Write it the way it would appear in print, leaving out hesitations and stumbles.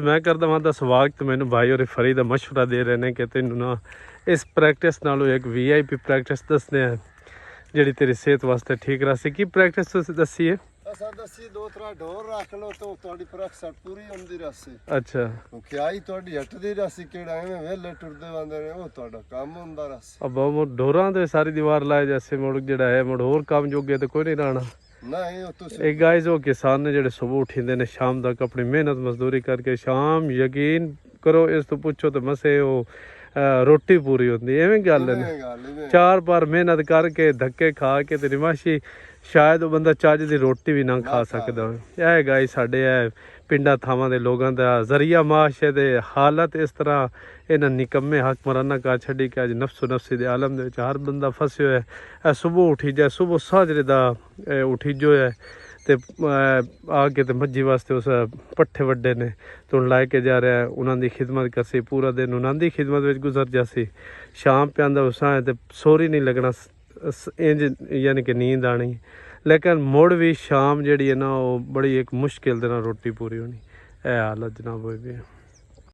मैं करदा वां दा स्वागत। मैनू भाई और फरी दा मशवरा दे रहे ने कि तेनू ना इस प्रैक्टिस नालों एक VIP प्रैक्टिस दसदे हैं जिहड़ी तेरी सेहत वास्ते ठीक रहसी। की प्रैक्टिस तुसीं दस्सी है? असां दस्सी दो त्रै ढोर रख लो तो तुहाडी प्रैक्टिस पूरी होंदी रहसी। अच्छा, खियाई तुहाडी हटदी रहसी, किहड़ा एवें वेले टुरदे वांदे ने ओह तुहाडा काम हुंदा रहसी। अब मुड़ ढोरां ते सारी दीवार लाए जैसे मुड़ जिहड़ा है मुड़ होर काम जोगे तो कोई नहीं रहना। नहीं ओ तुसीं एक गाइस वो किसान ने जिहड़े सुबह उठिंदे ने शाम तक अपनी मेहनत मजदूरी करके शाम यकीन करो इस तो पुछो तो मसे वो रोटी पूरी होंदी। एवें गल है ना, 4 बार मेहनत करके धक्के खा के ते निमाशी शायद वो बंदा ਚੱਜ ਦੀ ਰੋਟੀ ਵੀ ਨਾ ਖਾ ਸਕਦਾ। ਇਹ ਗਾਈ ਸਾਡੇ ਇਹ ਪਿੰਡਾਂ ਥਾਵਾਂ ਦੇ ਲੋਕਾਂ ਦਾ ਜ਼ਰੀਆ ਮਾਸ਼ ਹੈ ਤੇ ਹਾਲਤ ਇਸ ਤਰ੍ਹਾਂ ਇਹਨਾਂ ਨਿਕੰਮੇ ਹਕਮਰਾਨਾ ਕਾ ਛੱਡੀ ਕਿ ਅੱਜ ਨਫਸੋ ਨਫਸੀ ਦੇ ਆਲਮ ਦੇ ਵਿੱਚ ਹਰ ਬੰਦਾ ਫਸਿਆ ਹੋਇਆ ਹੈ। ਸੁਬਹ ਉੱਠੀ ਜਾ ਸੁਬਹ ਸਾਜਰੇ ਦਾ ਉੱਠੀ ਜੋ ਹੈ ਤੇ ਆ ਕੇ ਤੇ ਮੱਝੀ ਵਾਸਤੇ ਉਸ ਪੱਠੇ ਵੱਡੇ ਨੇ ਤੇ ਹੁਣ ਲੈ ਕੇ ਜਾ ਰਿਹਾ ਉਹਨਾਂ ਦੀ ਖਿਦਮਤ ਕਰਸੀ। ਪੂਰਾ ਦਿਨ ਉਹਨਾਂ ਦੀ ਖਿਦਮਤ ਵਿੱਚ ਗੁਜ਼ਰ ਜਾਸੀ। ਸ਼ਾਮ ਪਿਆਂਦਾ ਉਸਾਂ ਤੇ ਸੋਰੀ ਨਹੀਂ ਲੱਗਣਾ ਇੰਜ यानी कि नींद आनी। लेकिन मुड़ भी शाम जी है ना वो बड़ी एक मुश्किल दे नाल रोटी पूरी होनी। यह हालत जनाब होई भी है।